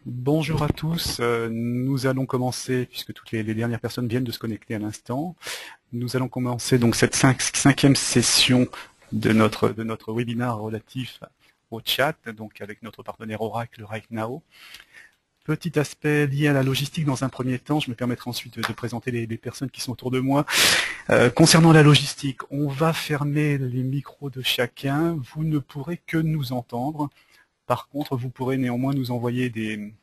Bonjour à tous, nous allons commencer, puisque toutes les dernières personnes viennent de se connecter à l'instant, nous allons commencer donc cette cinquième session de notre webinaire relatif au chat, donc avec notre partenaire Oracle Right Now. Petit aspect lié à la logistique dans un premier temps, je me permettrai ensuite de présenter les personnes qui sont autour de moi. Concernant la logistique, on va fermer les micros de chacun, vous ne pourrez que nous entendre. Par contre, vous pourrez néanmoins nous envoyer des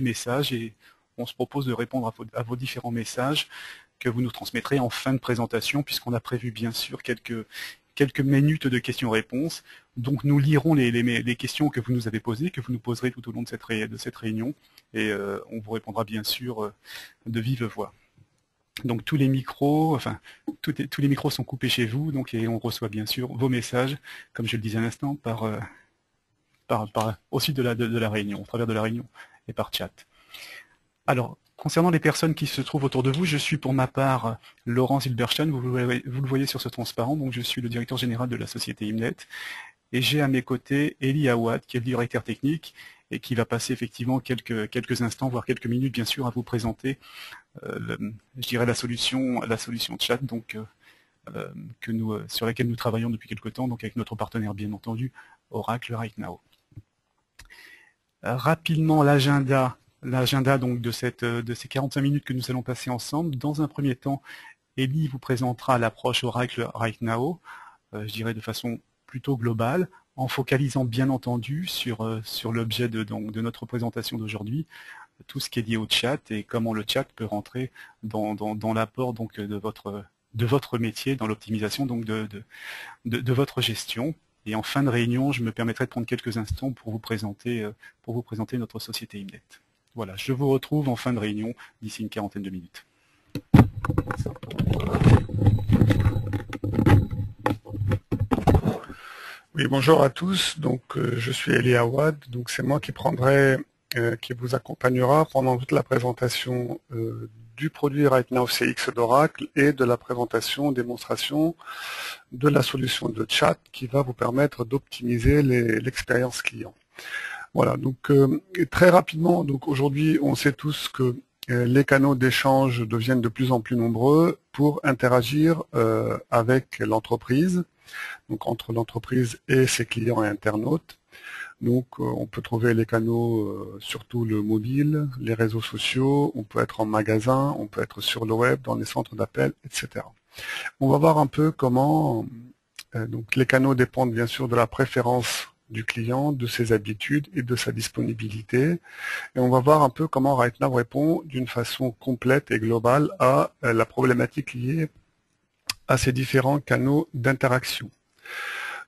messages et on se propose de répondre à vos différents messages que vous nous transmettrez en fin de présentation, puisqu'on a prévu bien sûr quelques minutes de questions-réponses. Donc nous lirons les questions que vous nous avez posées, que vous nous poserez tout au long de cette réunion, et on vous répondra bien sûr de vive voix. Donc tous les micros, tous les micros sont coupés chez vous, donc, et on reçoit bien sûr vos messages, comme je le disais à l'instant, aussi de la réunion, au travers de la réunion et par chat. Alors, concernant les personnes qui se trouvent autour de vous, je suis pour ma part Laurent Zilberstein, vous le voyez sur ce transparent, donc je suis le directeur général de la société Imnet, et j'ai à mes côtés Elie Awad, qui est le directeur technique, et qui va passer effectivement quelques instants, voire quelques minutes bien sûr, à vous présenter, je dirais la solution chat, donc sur laquelle nous travaillons depuis quelque temps, donc avec notre partenaire bien entendu, Oracle Right Now. Rapidement l'agenda donc de ces 45 minutes que nous allons passer ensemble. Dans un premier temps, Elie vous présentera l'approche Oracle Right Now, je dirais de façon plutôt globale, en focalisant bien entendu sur l'objet de notre présentation d'aujourd'hui, tout ce qui est lié au chat et comment le chat peut rentrer dans l'apport donc de votre métier, dans l'optimisation donc de votre gestion. Et en fin de réunion, je me permettrai de prendre quelques instants pour vous présenter notre société Imnet. Voilà, je vous retrouve en fin de réunion d'ici une quarantaine de minutes. Oui, bonjour à tous. Donc, je suis Elie Awad. Donc, c'est moi qui vous accompagnera pendant toute la présentation du produit Right Now CX d'Oracle et de la présentation, démonstration de la solution de chat qui va vous permettre d'optimiser l'expérience client. Voilà. Donc, très rapidement. Donc, aujourd'hui, on sait tous que les canaux d'échange deviennent de plus en plus nombreux pour interagir avec l'entreprise. Donc entre l'entreprise et ses clients et internautes. Donc on peut trouver les canaux, surtout le mobile, les réseaux sociaux, on peut être en magasin, on peut être sur le web, dans les centres d'appel, etc. On va voir un peu comment donc les canaux dépendent bien sûr de la préférence du client, de ses habitudes et de sa disponibilité. Et on va voir un peu comment RightNow répond d'une façon complète et globale à la problématique liée à ces différents canaux d'interaction.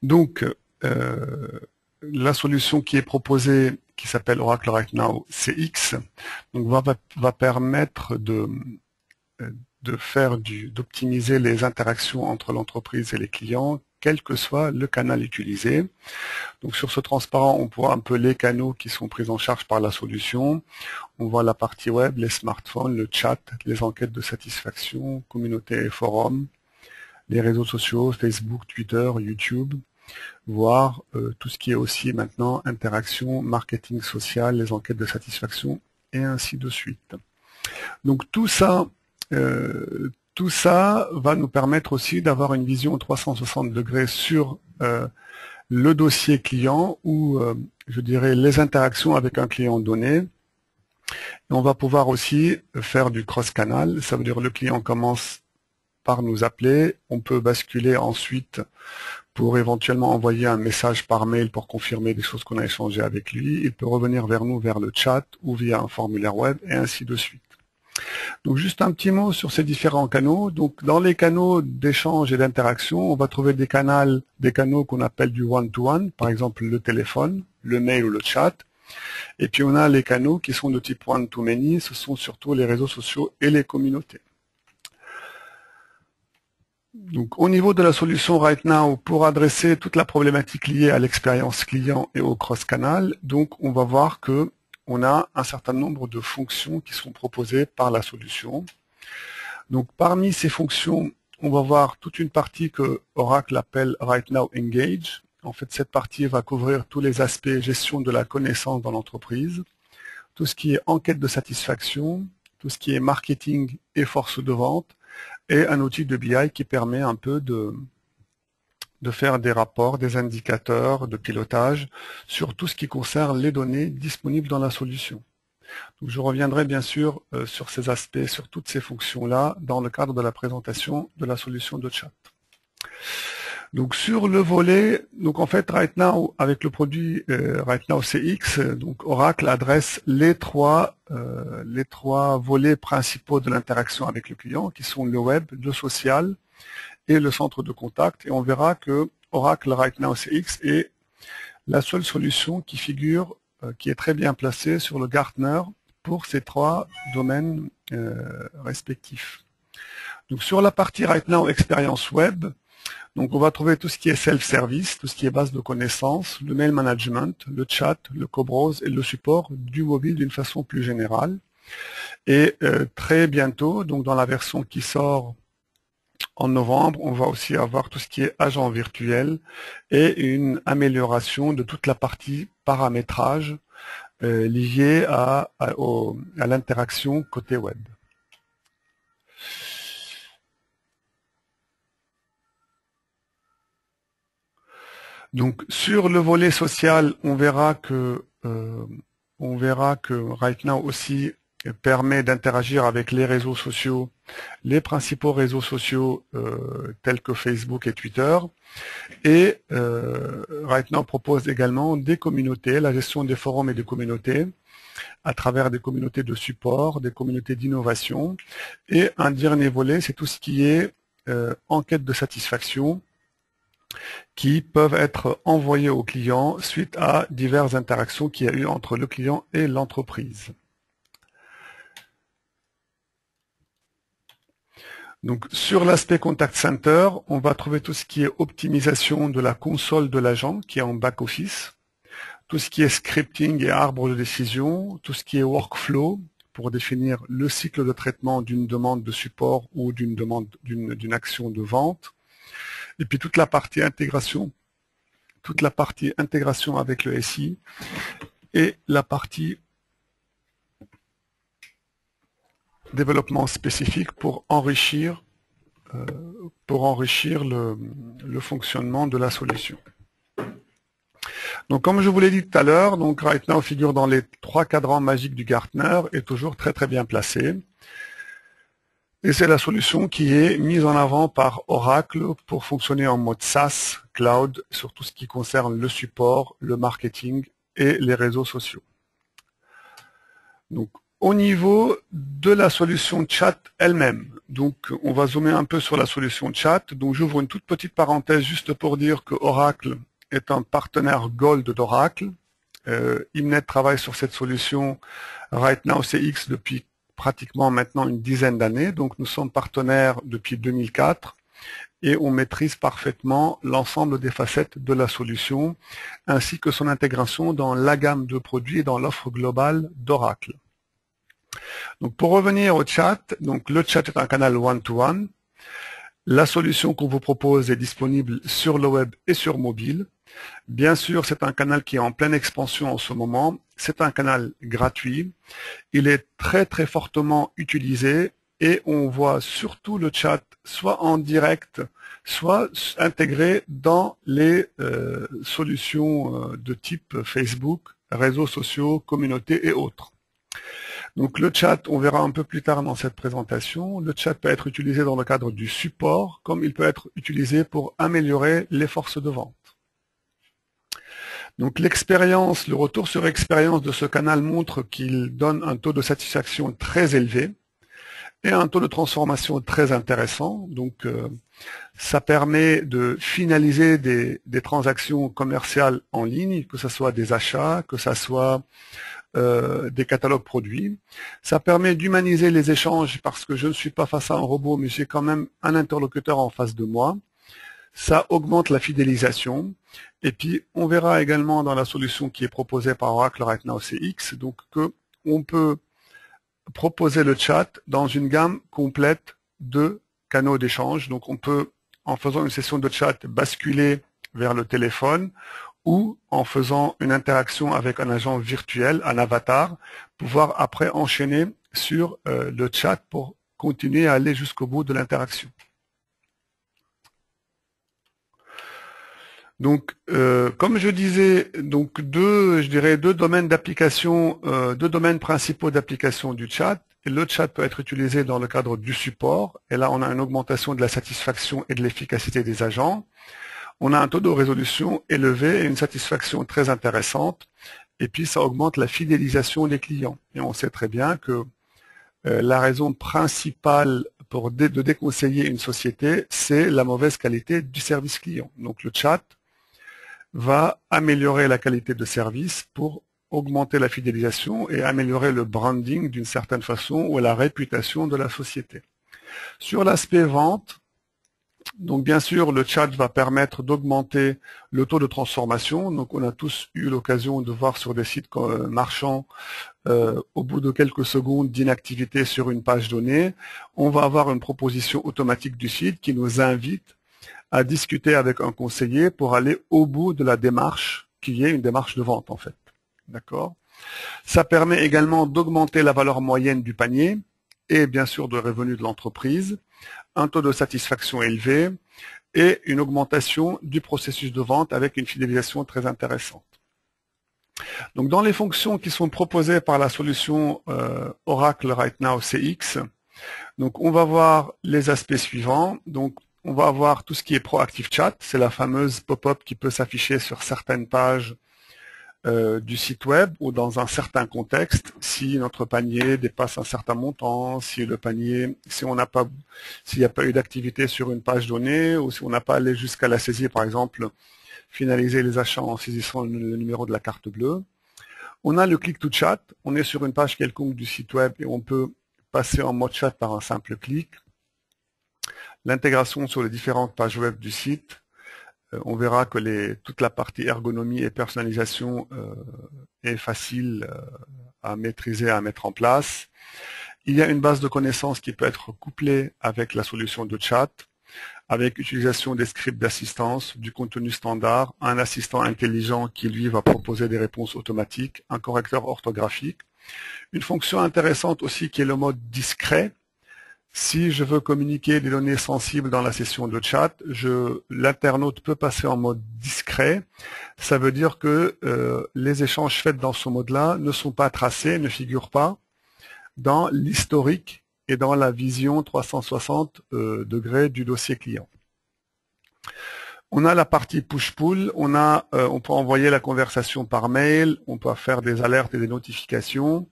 Donc, la solution qui est proposée, qui s'appelle Oracle Right Now CX, donc va permettre d'optimiser les interactions entre l'entreprise et les clients, quel que soit le canal utilisé. Donc sur ce transparent, on voit un peu les canaux qui sont pris en charge par la solution. On voit la partie web, les smartphones, le chat, les enquêtes de satisfaction, communauté et forums, les réseaux sociaux, Facebook, Twitter, YouTube, voire tout ce qui est aussi maintenant interaction, marketing social, les enquêtes de satisfaction et ainsi de suite. Donc tout ça va nous permettre aussi d'avoir une vision 360 degrés sur le dossier client ou je dirais les interactions avec un client donné. Et on va pouvoir aussi faire du cross-canal, ça veut dire le client commence par nous appeler, on peut basculer ensuite pour éventuellement envoyer un message par mail pour confirmer des choses qu'on a échangées avec lui. Il peut revenir vers nous vers le chat ou via un formulaire web et ainsi de suite. Donc juste un petit mot sur ces différents canaux. Donc dans les canaux d'échange et d'interaction, on va trouver des canaux qu'on appelle du one-to-one, par exemple le téléphone, le mail ou le chat. Et puis on a les canaux qui sont de type one-to-many, ce sont surtout les réseaux sociaux et les communautés. Donc, au niveau de la solution Right Now, pour adresser toute la problématique liée à l'expérience client et au cross-canal, donc on va voir que on a un certain nombre de fonctions qui sont proposées par la solution. Donc, parmi ces fonctions, on va voir toute une partie que Oracle appelle Right Now Engage. En fait, cette partie va couvrir tous les aspects gestion de la connaissance dans l'entreprise. tout ce qui est enquête de satisfaction, tout ce qui est marketing et force de vente, et un outil de BI qui permet un peu de faire des rapports, des indicateurs de pilotage sur tout ce qui concerne les données disponibles dans la solution. Donc, je reviendrai bien sûr sur ces aspects, sur toutes ces fonctions-là dans le cadre de la présentation de la solution de chat. Donc sur le volet, donc en fait RightNow avec le produit RightNow CX, donc Oracle adresse les trois volets principaux de l'interaction avec le client, qui sont le web, le social et le centre de contact. Et on verra que Oracle RightNow CX est la seule solution qui figure, qui est très bien placée sur le Gartner pour ces trois domaines respectifs. Donc sur la partie RightNow expérience web, donc on va trouver tout ce qui est self-service, tout ce qui est base de connaissances, le mail management, le chat, le co-browse et le support du mobile d'une façon plus générale. Et très bientôt, donc dans la version qui sort en novembre, on va aussi avoir tout ce qui est agent virtuel et une amélioration de toute la partie paramétrage liée à l'interaction côté web. Donc sur le volet social, on verra que RightNow aussi permet d'interagir avec les réseaux sociaux, les principaux réseaux sociaux tels que Facebook et Twitter. Et RightNow propose également des communautés, la gestion des forums et des communautés, à travers des communautés de support, des communautés d'innovation. Et un dernier volet, c'est tout ce qui est enquête de satisfaction, qui peuvent être envoyés aux clients suite à diverses interactions qu'il y a eu entre le client et l'entreprise. Donc sur l'aspect Contact Center, on va trouver tout ce qui est optimisation de la console de l'agent qui est en back-office, tout ce qui est scripting et arbre de décision, tout ce qui est workflow pour définir le cycle de traitement d'une demande de support ou d'une action de vente. Et puis toute la partie intégration avec le SI et la partie développement spécifique pour enrichir le fonctionnement de la solution. Donc comme je vous l'ai dit tout à l'heure, donc RightNow figure dans les 3 cadrans magiques du Gartner et toujours très très bien placé. Et c'est la solution qui est mise en avant par Oracle pour fonctionner en mode SaaS, cloud, sur tout ce qui concerne le support, le marketing et les réseaux sociaux. Donc, au niveau de la solution chat elle-même, donc on va zoomer un peu sur la solution chat. Donc, j'ouvre une toute petite parenthèse juste pour dire que Oracle est un partenaire Gold d'Oracle. Imnet travaille sur cette solution RightNow CX depuis pratiquement maintenant une dizaine d'années, donc nous sommes partenaires depuis 2004 et on maîtrise parfaitement l'ensemble des facettes de la solution ainsi que son intégration dans la gamme de produits et dans l'offre globale d'Oracle. Donc pour revenir au chat, donc le chat est un canal one-to-one. La solution qu'on vous propose est disponible sur le web et sur mobile. Bien sûr, c'est un canal qui est en pleine expansion en ce moment. C'est un canal gratuit. Il est très très fortement utilisé et on voit surtout le chat soit en direct, soit intégré dans les solutions de type Facebook, réseaux sociaux, communautés et autres. Donc le chat, on verra un peu plus tard dans cette présentation, le chat peut être utilisé dans le cadre du support, comme il peut être utilisé pour améliorer les forces de vente. Donc l'expérience, le retour sur expérience de ce canal montre qu'il donne un taux de satisfaction très élevé et un taux de transformation très intéressant. Donc ça permet de finaliser des transactions commerciales en ligne, que ce soit des achats, que ce soit des catalogues produits. Ça permet d'humaniser les échanges parce que je ne suis pas face à un robot, mais j'ai quand même un interlocuteur en face de moi. Ça augmente la fidélisation. Et puis, on verra également dans la solution qui est proposée par Oracle RightNow CX, donc qu'on peut proposer le chat dans une gamme complète de canaux d'échange. Donc, on peut, en faisant une session de chat, basculer vers le téléphone ou en faisant une interaction avec un agent virtuel, un avatar, pouvoir après enchaîner sur le chat pour continuer à aller jusqu'au bout de l'interaction. Donc, comme je disais, donc deux domaines d'application, deux domaines principaux d'application du chat. Et le chat peut être utilisé dans le cadre du support. Et là, on a une augmentation de la satisfaction et de l'efficacité des agents. On a un taux de résolution élevé et une satisfaction très intéressante. Et puis, ça augmente la fidélisation des clients. Et on sait très bien que la raison principale de déconseiller une société, c'est la mauvaise qualité du service client. Donc, le chat va améliorer la qualité de service pour augmenter la fidélisation et améliorer le branding d'une certaine façon ou la réputation de la société. Sur l'aspect vente, donc bien sûr le chat va permettre d'augmenter le taux de transformation. Donc on a tous eu l'occasion de voir sur des sites marchands au bout de quelques secondes d'inactivité sur une page donnée, on va avoir une proposition automatique du site qui nous invite à discuter avec un conseiller pour aller au bout de la démarche, qui est une démarche de vente en fait. D'accord ? Ça permet également d'augmenter la valeur moyenne du panier et bien sûr de revenus de l'entreprise, un taux de satisfaction élevé et une augmentation du processus de vente avec une fidélisation très intéressante. Donc dans les fonctions qui sont proposées par la solution Oracle RightNow CX, donc on va voir les aspects suivants. Donc on va avoir tout ce qui est Proactive Chat, c'est la fameuse pop-up qui peut s'afficher sur certaines pages du site web ou dans un certain contexte, si notre panier dépasse un certain montant, si le panier, s'il n'y a pas eu d'activité sur une page donnée, ou si on n'a pas allé jusqu'à la saisie, par exemple, finaliser les achats en saisissant le numéro de la carte bleue. On a le click to chat, on est sur une page quelconque du site web et on peut passer en mode chat par un simple clic. L'intégration sur les différentes pages web du site, on verra que toute la partie ergonomie et personnalisation est facile à maîtriser, à mettre en place. Il y a une base de connaissances qui peut être couplée avec la solution de chat, avec utilisation des scripts d'assistance, du contenu standard, un assistant intelligent qui lui va proposer des réponses automatiques, un correcteur orthographique. Une fonction intéressante aussi qui est le mode discret. Si je veux communiquer des données sensibles dans la session de chat, l'internaute peut passer en mode discret. Ça veut dire que les échanges faits dans ce mode-là ne sont pas tracés, ne figurent pas dans l'historique et dans la vision 360 degrés du dossier client. On a la partie push-pull, on peut envoyer la conversation par mail, on peut faire des alertes et des notifications.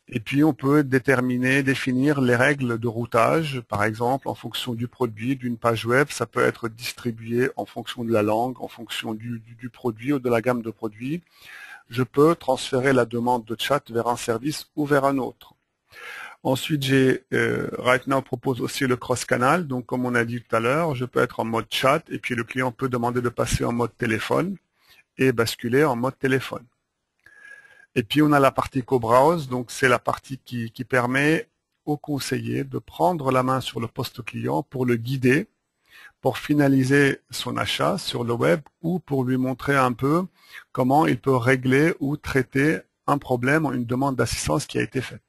Et puis, on peut définir les règles de routage, par exemple, en fonction du produit, d'une page web. Ça peut être distribué en fonction de la langue, en fonction du produit ou de la gamme de produits. Je peux transférer la demande de chat vers un service ou vers un autre. Ensuite, RightNow propose aussi le cross-canal. Donc, comme on a dit tout à l'heure, je peux être en mode chat et puis le client peut demander de passer en mode téléphone et basculer en mode téléphone. Et puis, on a la partie co-browse, donc c'est la partie qui permet au conseiller de prendre la main sur le poste client pour le guider, pour finaliser son achat sur le web ou pour lui montrer un peu comment il peut régler ou traiter un problème ou une demande d'assistance qui a été faite.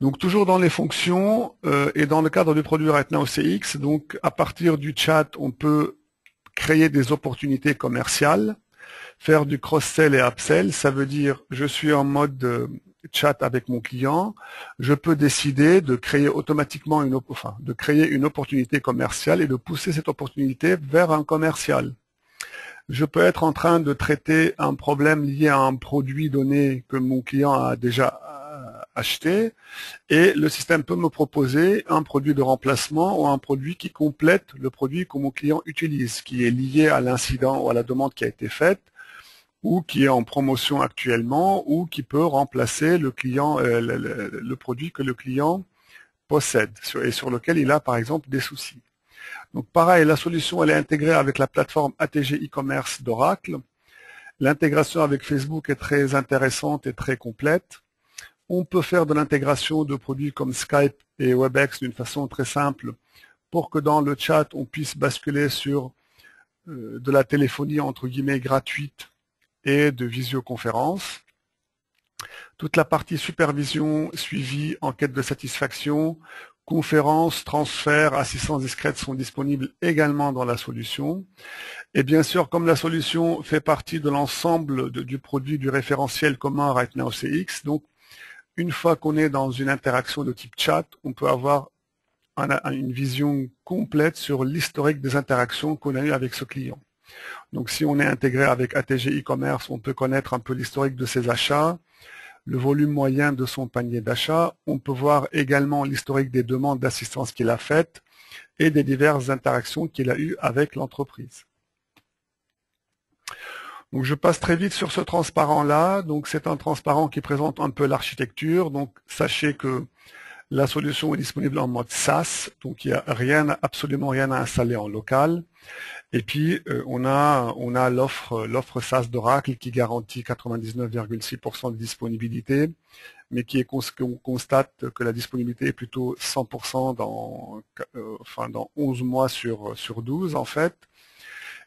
Donc, toujours dans les fonctions et dans le cadre du produit RightNow CX, donc à partir du chat, on peut créer des opportunités commerciales. Faire du cross-sell et upsell, ça veut dire je suis en mode chat avec mon client, je peux décider de créer automatiquement une opportunité commerciale et de pousser cette opportunité vers un commercial. Je peux être en train de traiter un problème lié à un produit donné que mon client a déjà acheté et le système peut me proposer un produit de remplacement ou un produit qui complète le produit que mon client utilise, qui est lié à l'incident ou à la demande qui a été faite, ou qui est en promotion actuellement, ou qui peut remplacer le produit que le client possède et sur lequel il a par exemple des soucis. Donc pareil, la solution elle est intégrée avec la plateforme ATG e-commerce d'Oracle. L'intégration avec Facebook est très intéressante et très complète. On peut faire de l'intégration de produits comme Skype et Webex d'une façon très simple pour que dans le chat on puisse basculer sur de la téléphonie entre guillemets gratuite et de visioconférence. Toute la partie supervision, suivi, enquête de satisfaction, conférence, transfert, assistance discrète sont disponibles également dans la solution. Et bien sûr, comme la solution fait partie de l'ensemble du produit du référentiel commun RightNow CX, donc une fois qu'on est dans une interaction de type chat, on peut avoir une vision complète sur l'historique des interactions qu'on a eues avec ce client. Donc si on est intégré avec ATG e-commerce, on peut connaître un peu l'historique de ses achats, le volume moyen de son panier d'achat. On peut voir également l'historique des demandes d'assistance qu'il a faites et des diverses interactions qu'il a eues avec l'entreprise. Donc je passe très vite sur ce transparent-là. Donc c'est un transparent qui présente un peu l'architecture. Donc sachez que la solution est disponible en mode SaaS, donc il n'y a absolument rien à installer en local. Et puis on a l'offre SaaS d'Oracle qui garantit 99,6% de disponibilité, mais on constate que la disponibilité est plutôt 100% dans 11 mois sur 12 en fait.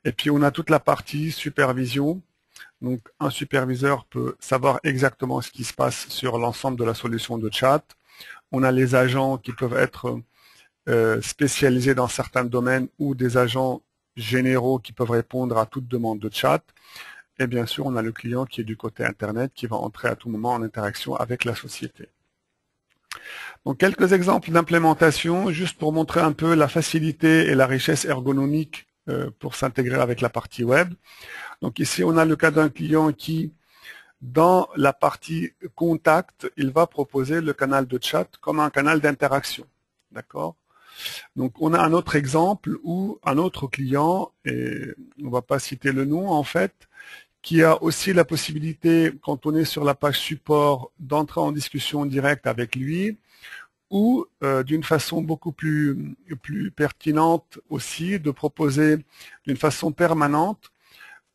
Et puis on a toute la partie supervision. Donc un superviseur peut savoir exactement ce qui se passe sur l'ensemble de la solution de chat. On a les agents qui peuvent être spécialisés dans certains domaines ou des agents généraux qui peuvent répondre à toute demande de chat. Et bien sûr, on a le client qui est du côté Internet qui va entrer à tout moment en interaction avec la société. Donc quelques exemples d'implémentation, juste pour montrer un peu la facilité et la richesse ergonomique pour s'intégrer avec la partie web. Donc ici, on a le cas d'un client qui, dans la partie contact, il va proposer le canal de chat comme un canal d'interaction. D'accord? Donc on a un autre exemple où un autre client, et on ne va pas citer le nom en fait, qui a aussi la possibilité, quand on est sur la page support, d'entrer en discussion directe avec lui, ou d'une façon beaucoup plus pertinente aussi, de proposer d'une façon permanente,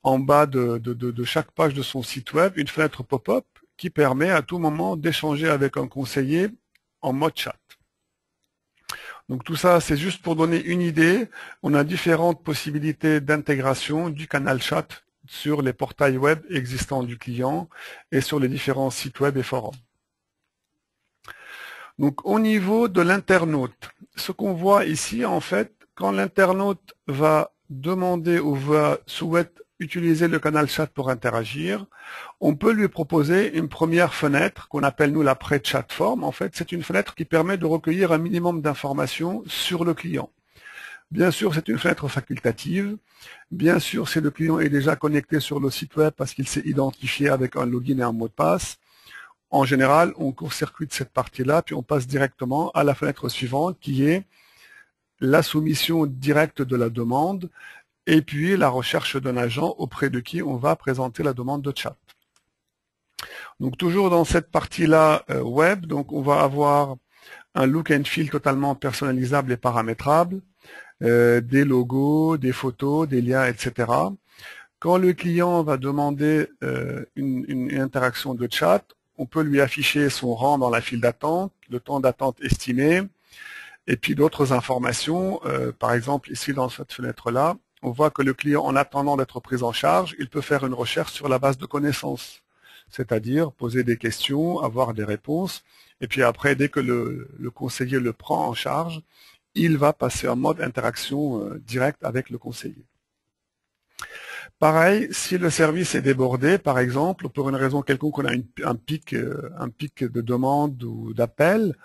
en bas de chaque page de son site web, une fenêtre pop-up qui permet à tout moment d'échanger avec un conseiller en mode chat. Donc tout ça, c'est juste pour donner une idée. On a différentes possibilités d'intégration du canal chat sur les portails web existants du client et sur les différents sites web et forums. Donc au niveau de l'internaute, ce qu'on voit ici, en fait, quand l'internaute va demander ou souhaite utiliser le canal chat pour interagir, on peut lui proposer une première fenêtre qu'on appelle nous la pré-chat form. En fait, c'est une fenêtre qui permet de recueillir un minimum d'informations sur le client. Bien sûr, c'est une fenêtre facultative. Bien sûr, si le client est déjà connecté sur le site web parce qu'il s'est identifié avec un login et un mot de passe, en général, on court-circuite cette partie-là, puis on passe directement à la fenêtre suivante qui est la soumission directe de la demande et puis la recherche d'un agent auprès de qui on va présenter la demande de chat. Donc toujours dans cette partie-là web, donc on va avoir un look and feel totalement personnalisable et paramétrable, des logos, des photos, des liens, etc. Quand le client va demander une interaction de chat, on peut lui afficher son rang dans la file d'attente, le temps d'attente estimé, et puis d'autres informations. Par exemple, ici dans cette fenêtre-là, on voit que le client, en attendant d'être pris en charge, il peut faire une recherche sur la base de connaissances, c'est-à-dire poser des questions, avoir des réponses, et puis après, dès que le conseiller le prend en charge, il va passer en mode interaction directe avec le conseiller. Pareil, si le service est débordé, par exemple, pour une raison quelconque, on a un pic de demande ou d'appel,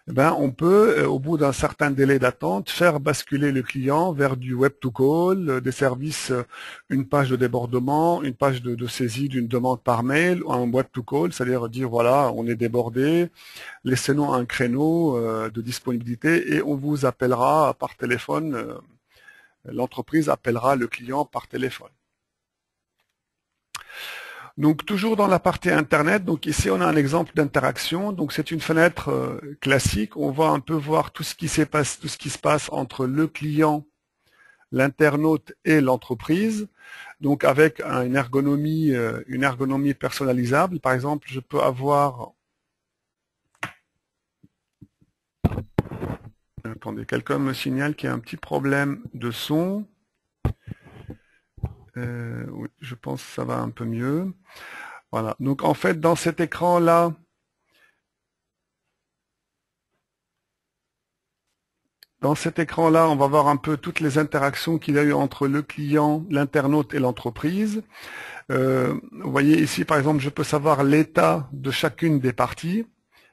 on peut, au bout d'un certain délai d'attente, faire basculer le client vers du web-to-call, des services, une page de débordement, une page de saisie d'une demande par mail, ou un web-to-call, c'est-à-dire dire voilà, on est débordé, laissez-nous un créneau de disponibilité et on vous appellera par téléphone, l'entreprise appellera le client par téléphone. Donc toujours dans la partie Internet, donc ici on a un exemple d'interaction, donc c'est une fenêtre classique, on va un peu voir tout ce qui se passe entre le client, l'internaute et l'entreprise, donc avec une ergonomie personnalisable. Par exemple, je peux avoir... Attendez, quelqu'un me signale qu'il y a un petit problème de son. Oui, je pense que ça va un peu mieux. Voilà. Donc en fait, dans cet écran-là, on va voir un peu toutes les interactions qu'il y a eu entre le client, l'internaute et l'entreprise. Vous voyez ici, par exemple, je peux savoir l'état de chacune des parties.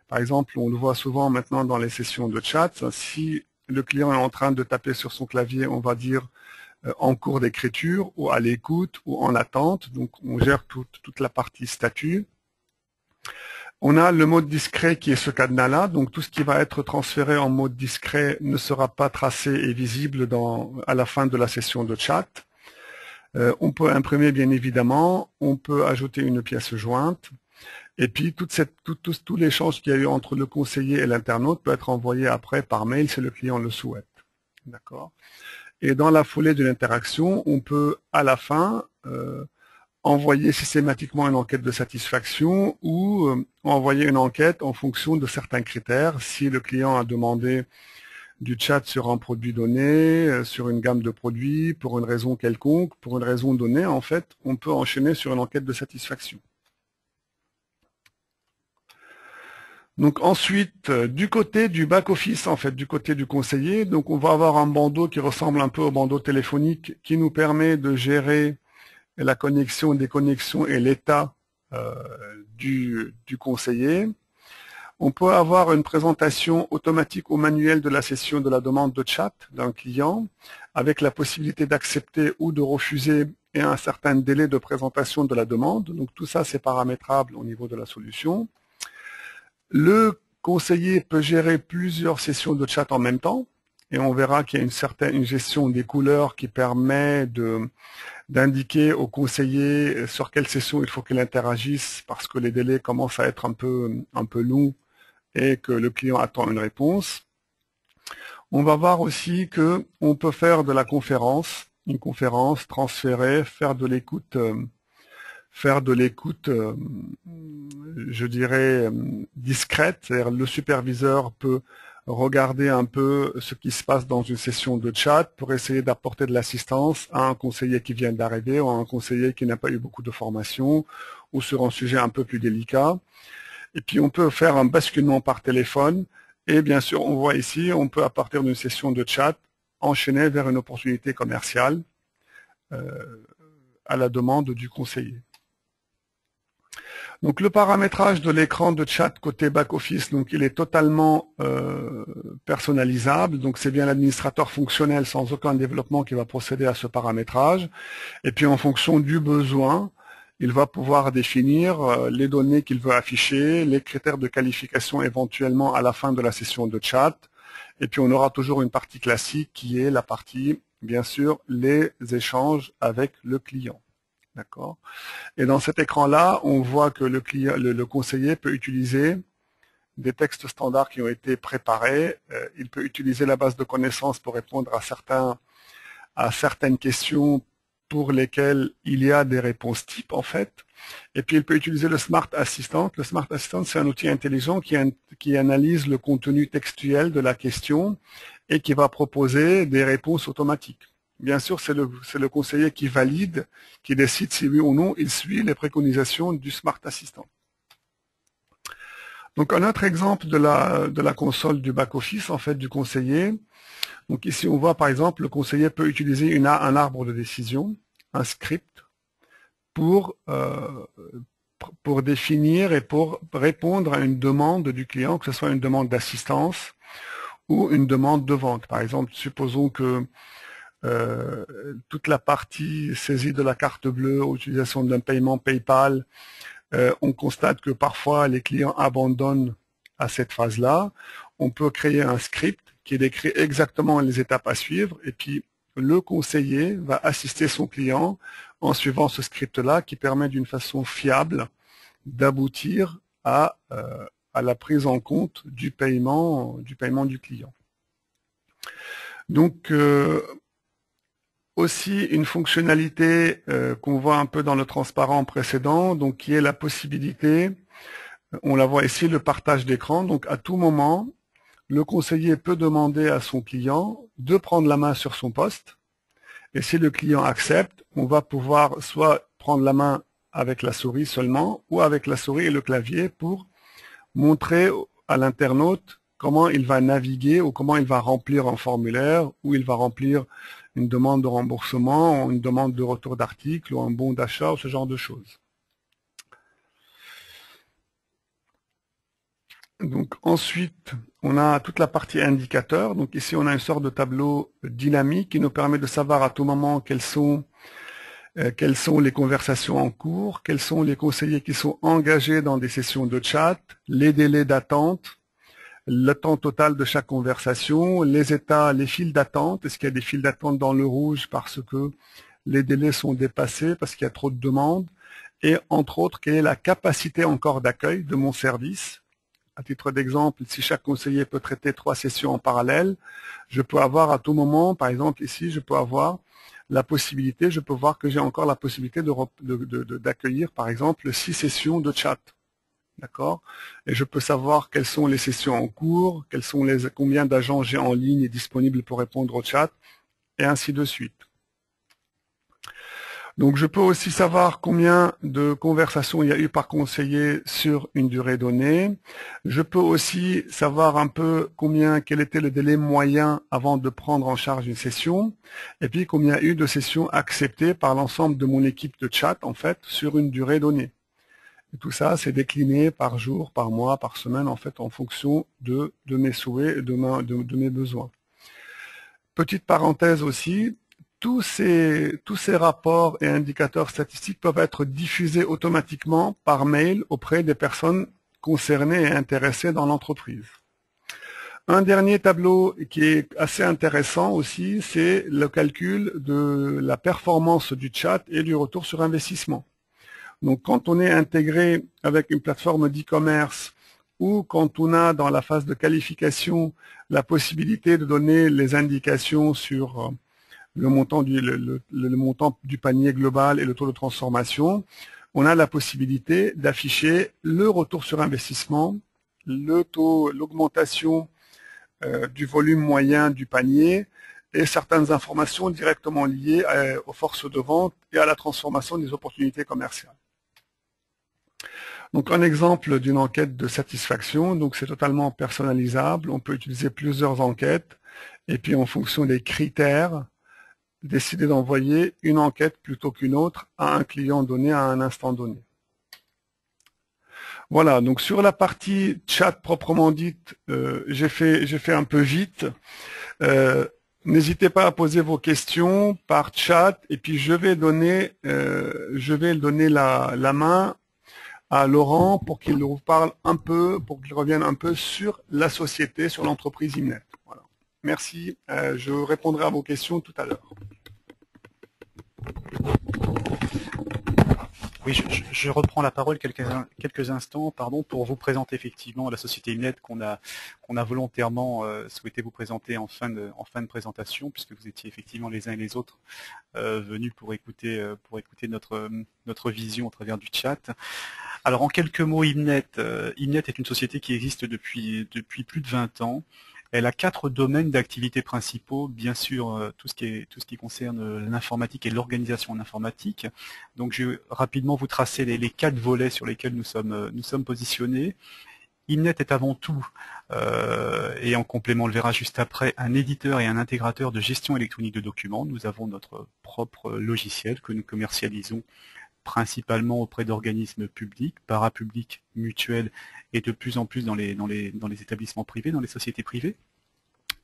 Par exemple, on le voit souvent maintenant dans les sessions de chat. Si le client est en train de taper sur son clavier, on va dire en cours d'écriture ou à l'écoute ou en attente. Donc, on gère toute la partie statut. On a le mode discret qui est ce cadenas-là, donc tout ce qui va être transféré en mode discret ne sera pas tracé et visible à la fin de la session de chat. On peut imprimer bien évidemment, on peut ajouter une pièce jointe, et puis tout l'échange qu'il y a eu entre le conseiller et l'internaute peut être envoyé après par mail si le client le souhaite. D'accord. Et dans la foulée de l'interaction, on peut à la fin envoyer systématiquement une enquête de satisfaction ou envoyer une enquête en fonction de certains critères. Si le client a demandé du chat sur un produit donné, sur une gamme de produits, pour une raison quelconque, pour une raison donnée, en fait, on peut enchaîner sur une enquête de satisfaction. Donc ensuite, du côté du back-office, en fait, du côté du conseiller, donc on va avoir un bandeau qui ressemble un peu au bandeau téléphonique qui nous permet de gérer la connexion, déconnexion et l'état du conseiller. On peut avoir une présentation automatique ou manuelle de la session de la demande de chat d'un client avec la possibilité d'accepter ou de refuser et un certain délai de présentation de la demande. Donc tout ça, c'est paramétrable au niveau de la solution. Le conseiller peut gérer plusieurs sessions de chat en même temps et on verra qu'il y a une gestion des couleurs qui permet d'indiquer au conseiller sur quelle session il faut qu'il interagisse parce que les délais commencent à être un peu longs et que le client attend une réponse. On va voir aussi que on peut faire de la conférence, une conférence, transférer, faire de l'écoute, je dirais, discrète. C'est-à-dire le superviseur peut regarder un peu ce qui se passe dans une session de chat pour essayer d'apporter de l'assistance à un conseiller qui vient d'arriver ou à un conseiller qui n'a pas eu beaucoup de formation ou sur un sujet un peu plus délicat. Et puis on peut faire un basculement par téléphone et bien sûr on voit ici, on peut à partir d'une session de chat enchaîner vers une opportunité commerciale à la demande du conseiller. Donc le paramétrage de l'écran de chat côté back-office, donc il est totalement personnalisable, donc c'est bien l'administrateur fonctionnel sans aucun développement qui va procéder à ce paramétrage. Et puis en fonction du besoin, il va pouvoir définir les données qu'il veut afficher, les critères de qualification éventuellement à la fin de la session de chat. Et puis on aura toujours une partie classique qui est la partie, bien sûr, les échanges avec le client. D'accord. Et dans cet écran-là, on voit que le conseiller peut utiliser des textes standards qui ont été préparés. Il peut utiliser la base de connaissances pour répondre à certaines questions pour lesquelles il y a des réponses types en fait. Et puis il peut utiliser le Smart Assistant. Le Smart Assistant, c'est un outil intelligent qui analyse le contenu textuel de la question et qui va proposer des réponses automatiques. Bien sûr, c'est le conseiller qui valide, qui décide si oui ou non il suit les préconisations du Smart Assistant. Donc un autre exemple de la console du back-office, en fait, du conseiller. Donc ici, on voit par exemple, le conseiller peut utiliser un arbre de décision, un script, pour définir et pour répondre à une demande du client, que ce soit une demande d'assistance ou une demande de vente. Par exemple, supposons que toute la partie saisie de la carte bleue, utilisation d'un paiement PayPal, on constate que parfois les clients abandonnent à cette phase-là. On peut créer un script qui décrit exactement les étapes à suivre et puis le conseiller va assister son client en suivant ce script-là qui permet d'une façon fiable d'aboutir à la prise en compte du paiement du client. Donc, aussi une fonctionnalité qu'on voit un peu dans le transparent précédent, donc qui est la possibilité, on la voit ici, le partage d'écran. Donc à tout moment, le conseiller peut demander à son client de prendre la main sur son poste Et si le client accepte, on va pouvoir soit prendre la main avec la souris seulement, ou avec la souris et le clavier pour montrer à l'internaute comment il va naviguer ou comment il va remplir un formulaire, ou il va remplir une demande de remboursement, ou une demande de retour d'article, ou un bon d'achat, ou ce genre de choses. Donc ensuite, on a toute la partie indicateur. Donc ici, on a une sorte de tableau dynamique qui nous permet de savoir à tout moment quelles sont les conversations en cours, quels sont les conseillers qui sont engagés dans des sessions de chat, les délais d'attente, le temps total de chaque conversation, les états, les files d'attente. Est-ce qu'il y a des files d'attente dans le rouge parce que les délais sont dépassés, parce qu'il y a trop de demandes, et entre autres, quelle est la capacité encore d'accueil de mon service. À titre d'exemple, si chaque conseiller peut traiter 3 sessions en parallèle, je peux avoir à tout moment, par exemple ici, je peux avoir la possibilité, je peux voir que j'ai encore la possibilité d'accueillir par exemple 6 sessions de chat. D'accord? Et je peux savoir quelles sont les sessions en cours, combien d'agents j'ai en ligne disponibles pour répondre au chat, et ainsi de suite. Donc je peux aussi savoir combien de conversations il y a eu par conseiller sur une durée donnée. Je peux aussi savoir un peu quel était le délai moyen avant de prendre en charge une session, et puis combien il y a eu de sessions acceptées par l'ensemble de mon équipe de chat en fait sur une durée donnée. Et tout ça, c'est décliné par jour, par mois, par semaine, en fait, en fonction de mes souhaits et de mes besoins. Petite parenthèse aussi, tous ces rapports et indicateurs statistiques peuvent être diffusés automatiquement par mail auprès des personnes concernées et intéressées dans l'entreprise. Un dernier tableau qui est assez intéressant aussi, c'est le calcul de la performance du chat et du retour sur investissement. Donc quand on est intégré avec une plateforme d'e-commerce, ou quand on a dans la phase de qualification la possibilité de donner les indications sur le montant du panier global et le taux de transformation, on a la possibilité d'afficher le retour sur investissement, l'augmentation du volume moyen du panier et certaines informations directement liées aux forces de vente et à la transformation des opportunités commerciales. Donc un exemple d'une enquête de satisfaction, donc c'est totalement personnalisable, on peut utiliser plusieurs enquêtes et puis en fonction des critères, décider d'envoyer une enquête plutôt qu'une autre à un client donné à un instant donné. Voilà, donc sur la partie chat proprement dite, j'ai fait un peu vite. N'hésitez pas à poser vos questions par chat et puis je vais donner la main à Laurent pour qu'il vous parle un peu, pour qu'il revienne un peu sur la société, sur l'entreprise Imnet. Voilà. Merci, je répondrai à vos questions tout à l'heure. Oui, je reprends la parole quelques instants, pour vous présenter effectivement la société Imnet qu'on a volontairement souhaité vous présenter en fin de présentation, puisque vous étiez effectivement les uns et les autres venus pour écouter notre vision au travers du chat. Alors en quelques mots, Imnet est une société qui existe depuis plus de 20 ans. Elle a 4 domaines d'activité principaux, bien sûr tout ce qui concerne l'informatique et l'organisation en informatique. Donc je vais rapidement vous tracer les 4 volets sur lesquels nous sommes positionnés. Imnet est avant tout, et en complément on le verra juste après, un éditeur et un intégrateur de gestion électronique de documents. Nous avons notre propre logiciel que nous commercialisons principalement auprès d'organismes publics, parapublics, mutuels et de plus en plus dans les établissements privés, dans les sociétés privées.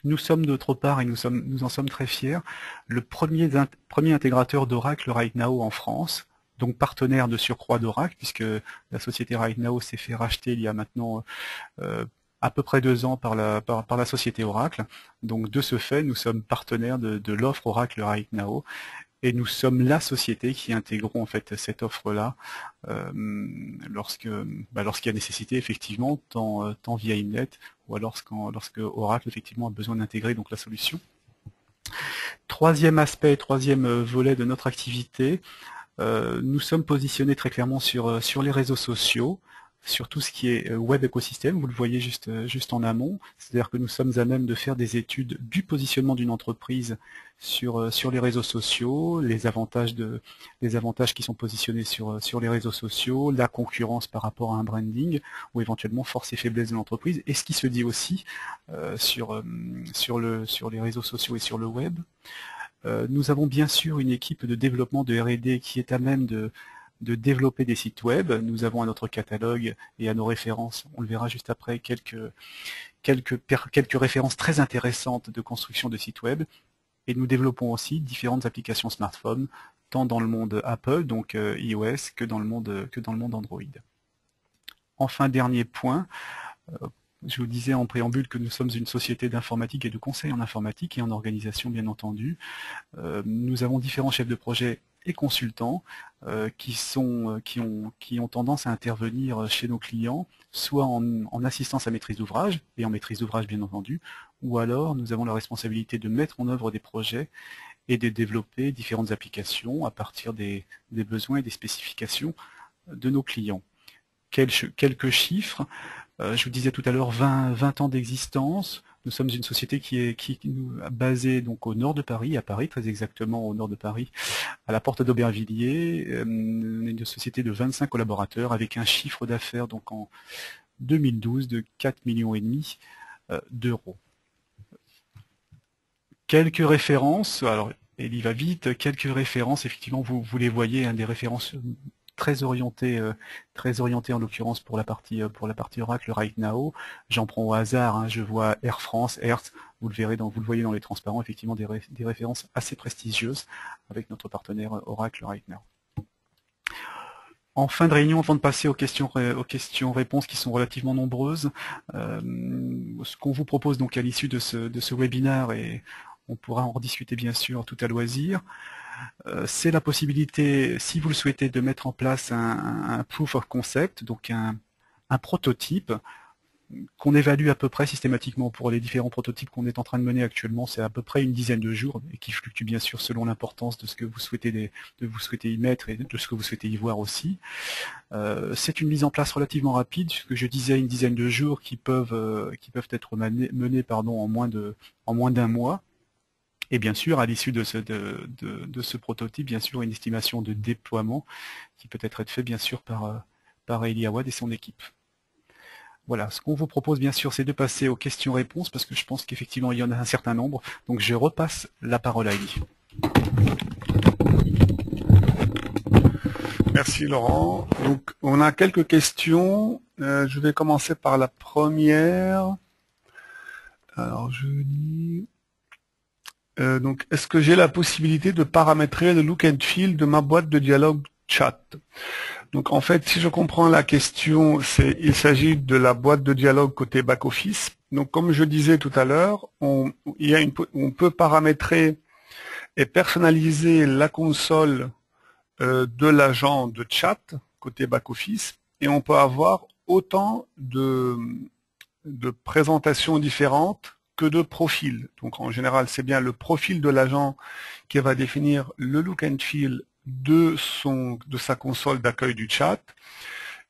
Nous sommes d'autre part, et nous en sommes très fiers, le premier intégrateur d'Oracle RightNow en France, donc partenaire de surcroît d'Oracle, puisque la société RightNow s'est fait racheter il y a maintenant à peu près 2 ans par la société Oracle. Donc de ce fait, nous sommes partenaires de l'offre Oracle RightNow. Et nous sommes la société qui intégrons en fait cette offre-là lorsqu'il y a nécessité effectivement, tant via Imnet ou alors lorsque Oracle effectivement a besoin d'intégrer donc la solution. Troisième aspect, troisième volet de notre activité, nous sommes positionnés très clairement sur les réseaux sociaux. sur tout ce qui est web écosystème, vous le voyez juste en amont, c'est-à-dire que nous sommes à même de faire des études du positionnement d'une entreprise sur les réseaux sociaux, les avantages qui sont positionnés sur les réseaux sociaux, la concurrence par rapport à un branding, ou éventuellement force et faiblesse de l'entreprise, et ce qui se dit aussi sur les réseaux sociaux et sur le web. Nous avons bien sûr une équipe de développement de R&D qui est à même de développer des sites web. Nous avons à notre catalogue et à nos références, on le verra juste après, quelques références très intéressantes de construction de sites web. Et nous développons aussi différentes applications smartphones, tant dans le monde Apple, donc iOS, que dans le monde Android. Enfin, dernier point, je vous disais en préambule que nous sommes une société d'informatique et de conseil en informatique et en organisation, bien entendu. Nous avons différents chefs de projet et consultants qui ont tendance à intervenir chez nos clients, soit en assistance à maîtrise d'ouvrage, et en maîtrise d'ouvrage bien entendu, ou alors nous avons la responsabilité de mettre en œuvre des projets et de développer différentes applications à partir des besoins et des spécifications de nos clients. Quelques chiffres, je vous disais tout à l'heure 20 ans d'existence. Nous sommes une société qui est basée donc au nord de Paris, à Paris très exactement au nord de Paris, à la porte d'Aubervilliers, une société de 25 collaborateurs avec un chiffre d'affaires donc en 2012 de 4,5 millions d'euros. Quelques références, alors Elie va vite, quelques références, effectivement vous les voyez, des références très orienté en l'occurrence pour la partie Oracle Right Now. J'en prends au hasard, je vois Air France, Hertz, vous le voyez dans les transparents, effectivement des références assez prestigieuses avec notre partenaire Oracle Right Now. En fin de réunion, avant de passer aux questions-réponses qui sont relativement nombreuses, ce qu'on vous propose donc à l'issue de ce webinaire, et on pourra en rediscuter bien sûr tout à loisir, c'est la possibilité, si vous le souhaitez, de mettre en place un proof of concept, donc un prototype qu'on évalue à peu près systématiquement pour les différents prototypes qu'on est en train de mener actuellement. C'est à peu près une dizaine de jours et qui fluctue bien sûr selon l'importance de ce que vous souhaitez y mettre et de ce que vous souhaitez y voir aussi. C'est une mise en place relativement rapide, ce que je disais, une dizaine de jours qui peuvent être menés en moins d'un mois. Et bien sûr, à l'issue de ce prototype, bien sûr, une estimation de déploiement qui peut être faite bien sûr par Elie Awad et son équipe. Voilà, ce qu'on vous propose bien sûr, c'est de passer aux questions-réponses parce que je pense qu'effectivement il y en a un certain nombre. Donc je repasse la parole à Elie. Merci Laurent. Donc on a quelques questions. Je vais commencer par la première. Alors je dis... donc, est-ce que j'ai la possibilité de paramétrer le look and feel de ma boîte de dialogue chat? Donc, en fait, si je comprends la question, il s'agit de la boîte de dialogue côté back-office. Donc, comme je disais tout à l'heure, on peut paramétrer et personnaliser la console de l'agent de chat côté back-office, et on peut avoir autant de présentations différentes que de profil. Donc en général, c'est bien le profil de l'agent qui va définir le look and feel de sa console d'accueil du chat.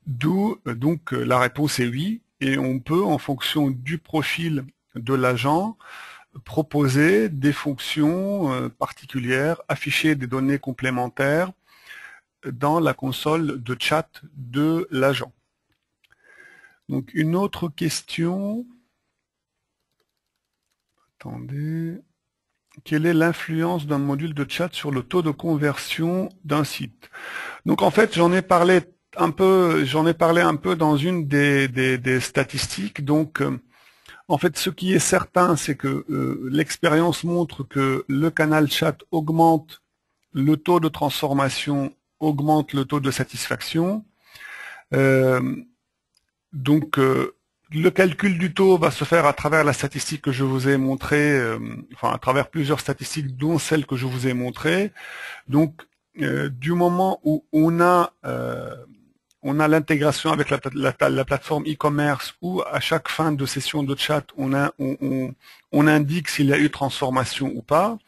D'où donc la réponse est oui, et on peut, en fonction du profil de l'agent, proposer des fonctions particulières, afficher des données complémentaires dans la console de chat de l'agent. Donc une autre question. Attendez. Quelle est l'influence d'un module de chat sur le taux de conversion d'un site? Donc en fait, j'en ai parlé un peu dans une des statistiques. Donc en fait, ce qui est certain, c'est que l'expérience montre que le canal chat augmente le taux de transformation, augmente le taux de satisfaction. Donc le calcul du taux va se faire à travers la statistique que je vous ai montrée, à travers plusieurs statistiques, dont celle que je vous ai montrée. Donc, du moment où on a l'intégration avec la plateforme e-commerce, où à chaque fin de session de chat, on indique s'il y a eu transformation ou pas,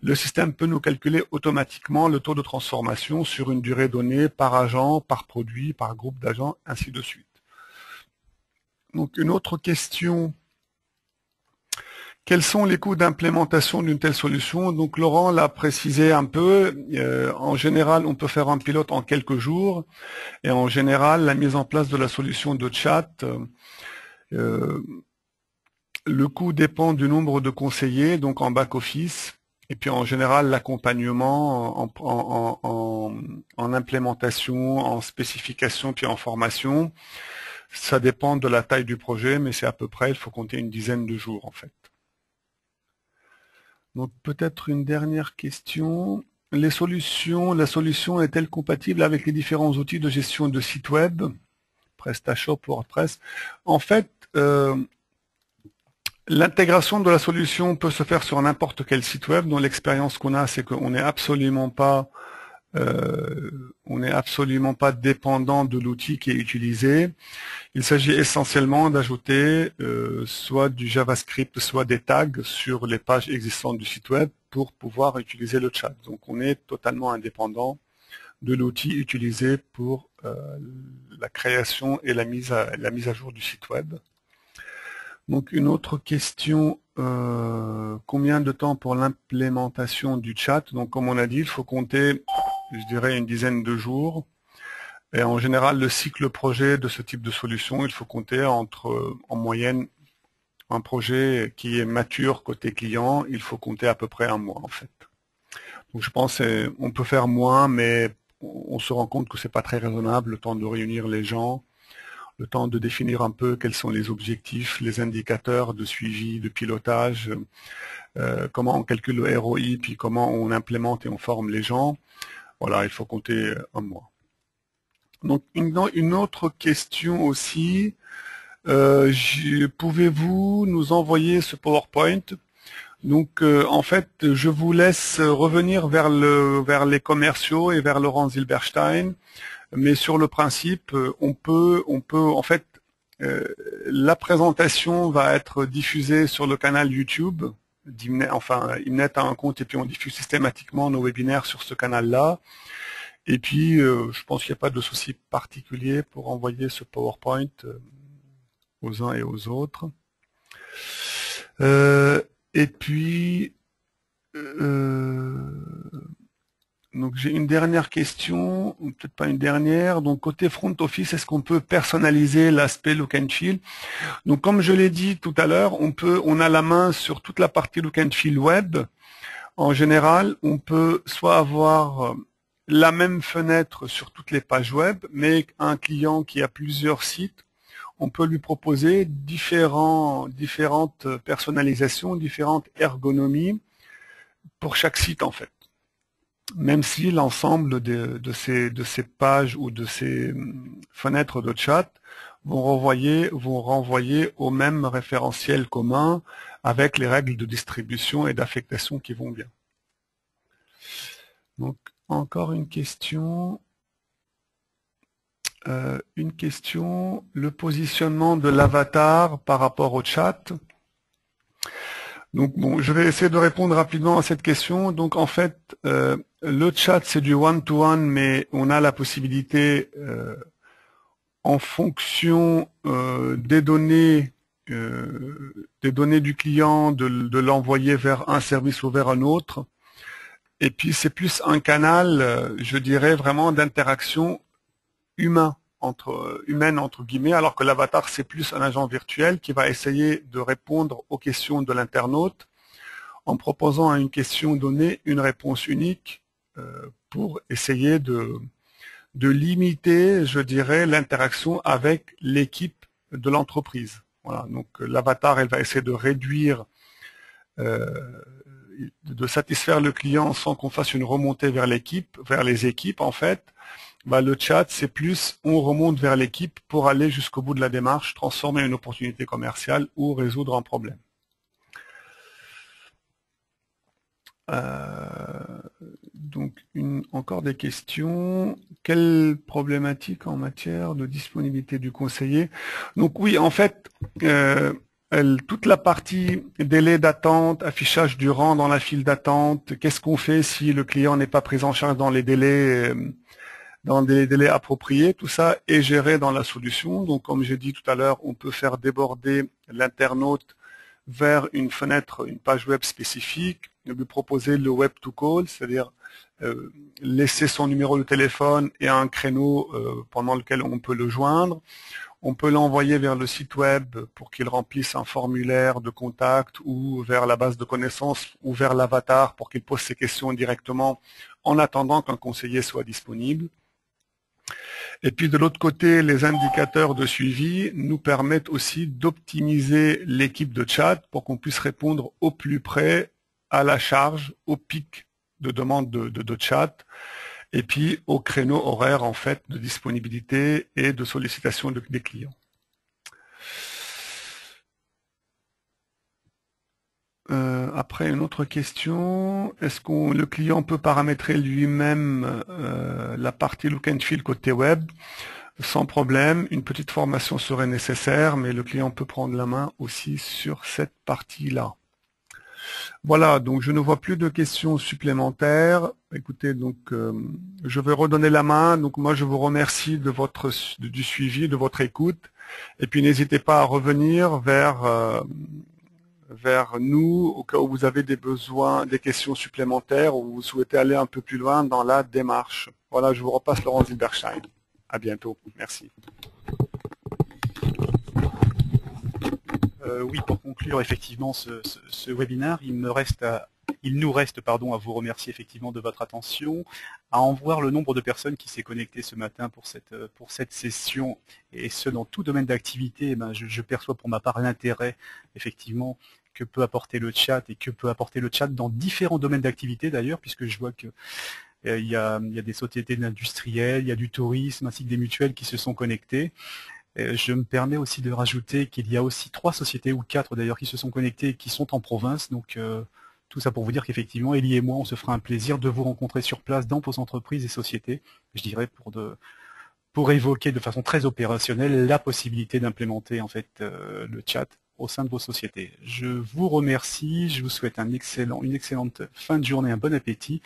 le système peut nous calculer automatiquement le taux de transformation sur une durée donnée par agent, par produit, par groupe d'agents, ainsi de suite. Donc une autre question. Quels sont les coûts d'implémentation d'une telle solution? Donc Laurent l'a précisé un peu. En général, on peut faire un pilote en quelques jours. Et en général, la mise en place de la solution de chat, le coût dépend du nombre de conseillers, donc en back-office. Et puis en général, l'accompagnement en implémentation, en spécification, puis en formation, ça dépend de la taille du projet, mais c'est à peu près, il faut compter une dizaine de jours en fait. Donc peut-être une dernière question. La solution est-elle compatible avec les différents outils de gestion de sites web, PrestaShop, WordPress? En fait, l'intégration de la solution peut se faire sur n'importe quel site web. Dont l'expérience qu'on a, c'est qu'on n'est absolument pas dépendant de l'outil qui est utilisé. Il s'agit essentiellement d'ajouter soit du JavaScript, soit des tags sur les pages existantes du site web pour pouvoir utiliser le chat. Donc on est totalement indépendant de l'outil utilisé pour la création et la mise à jour du site web. Donc une autre question, combien de temps pour l'implémentation du chat? Donc comme on a dit, il faut compter, je dirais, une dizaine de jours. Et en général, le cycle projet de ce type de solution, il faut compter en moyenne, un projet qui est mature côté client, il faut compter à peu près un mois en fait. Donc je pense qu'on peut faire moins, mais on se rend compte que c'est pas très raisonnable, le temps de réunir les gens, le temps de définir un peu quels sont les objectifs, les indicateurs de suivi, de pilotage, comment on calcule le ROI, puis comment on implémente et on forme les gens. Voilà, il faut compter un mois. Donc une autre question aussi, pouvez-vous nous envoyer ce PowerPoint? Donc en fait, je vous laisse revenir vers les commerciaux et vers Laurent Zilberstein, mais sur le principe, on peut en fait, la présentation va être diffusée sur le canal YouTube d'Imnet. Enfin, Imnet a un compte et puis on diffuse systématiquement nos webinaires sur ce canal-là. Et puis, je pense qu'il n'y a pas de souci particulier pour envoyer ce PowerPoint aux uns et aux autres. Et puis, donc j'ai une dernière question, ou peut-être pas une dernière. Donc côté front office, est-ce qu'on peut personnaliser l'aspect look and feel? Donc comme je l'ai dit tout à l'heure, on a la main sur toute la partie look and feel web. En général, on peut soit avoir la même fenêtre sur toutes les pages web, mais un client qui a plusieurs sites, on peut lui proposer différentes personnalisations, différentes ergonomies pour chaque site en fait. Même si l'ensemble de ces pages ou de ces fenêtres de chat vont renvoyer au même référentiel commun avec les règles de distribution et d'affectation qui vont bien. Donc, encore une question. Le positionnement de l'avatar par rapport au chat. Donc bon, je vais essayer de répondre rapidement à cette question. Donc en fait, le chat c'est du one-to-one, mais on a la possibilité, en fonction des données du client, de l'envoyer vers un service ou vers un autre. Et puis c'est plus un canal, je dirais vraiment d'interaction humaine entre guillemets, alors que l'avatar c'est plus un agent virtuel qui va essayer de répondre aux questions de l'internaute en proposant à une question donnée une réponse unique pour essayer de limiter, je dirais, l'interaction avec l'équipe de l'entreprise. Voilà, donc l'avatar, elle va essayer de réduire, de satisfaire le client sans qu'on fasse une remontée vers les équipes en fait. Le chat, c'est plus, on remonte vers l'équipe pour aller jusqu'au bout de la démarche, transformer une opportunité commerciale ou résoudre un problème. Donc, encore des questions. Quelle problématique en matière de disponibilité du conseiller? Donc oui, en fait, toute la partie délai d'attente, affichage du rang dans la file d'attente, qu'est-ce qu'on fait si le client n'est pas pris en charge dans les délais dans des délais appropriés. Tout ça est géré dans la solution. Donc, comme j'ai dit tout à l'heure, on peut faire déborder l'internaute vers une fenêtre, une page web spécifique, lui proposer le web to call, c'est-à-dire laisser son numéro de téléphone et un créneau pendant lequel on peut le joindre. On peut l'envoyer vers le site web pour qu'il remplisse un formulaire de contact ou vers la base de connaissances ou vers l'avatar pour qu'il pose ses questions directement en attendant qu'un conseiller soit disponible. Et puis de l'autre côté, les indicateurs de suivi nous permettent aussi d'optimiser l'équipe de chat pour qu'on puisse répondre au plus près à la charge, au pic de demande de chat, et puis au créneau horaire en fait de disponibilité et de sollicitation des clients. Après, une autre question, est-ce que le client peut paramétrer lui-même la partie look and feel côté web? Sans problème, une petite formation serait nécessaire, mais le client peut prendre la main aussi sur cette partie-là. Voilà, donc je ne vois plus de questions supplémentaires. Écoutez, donc je vais redonner la main. Donc moi, je vous remercie du suivi, de votre écoute. Et puis n'hésitez pas à revenir vers nous au cas où vous avez des besoins, des questions supplémentaires ou vous souhaitez aller un peu plus loin dans la démarche. Voilà, je vous repasse Laurent Zilberstein. À bientôt. Merci. Oui, pour conclure effectivement ce webinaire, il nous reste à vous remercier effectivement de votre attention, à en voir le nombre de personnes qui s'est connectées ce matin pour cette session, et ce dans tout domaine d'activité. Je perçois pour ma part l'intérêt effectivement que peut apporter le chat, et que peut apporter le chat dans différents domaines d'activité d'ailleurs, puisque je vois que il y a des sociétés industrielles, il y a du tourisme ainsi que des mutuelles qui se sont connectées. Je me permets aussi de rajouter qu'il y a aussi 3 sociétés, ou 4 d'ailleurs, qui se sont connectées et qui sont en province. Donc tout ça pour vous dire qu'effectivement, Elie et moi, on se fera un plaisir de vous rencontrer sur place dans vos entreprises et sociétés, je dirais pour évoquer de façon très opérationnelle la possibilité d'implémenter en fait le chat au sein de vos sociétés. Je vous remercie, je vous souhaite une excellente fin de journée, un bon appétit,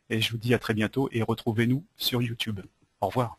et je vous dis à très bientôt et retrouvez-nous sur YouTube. Au revoir.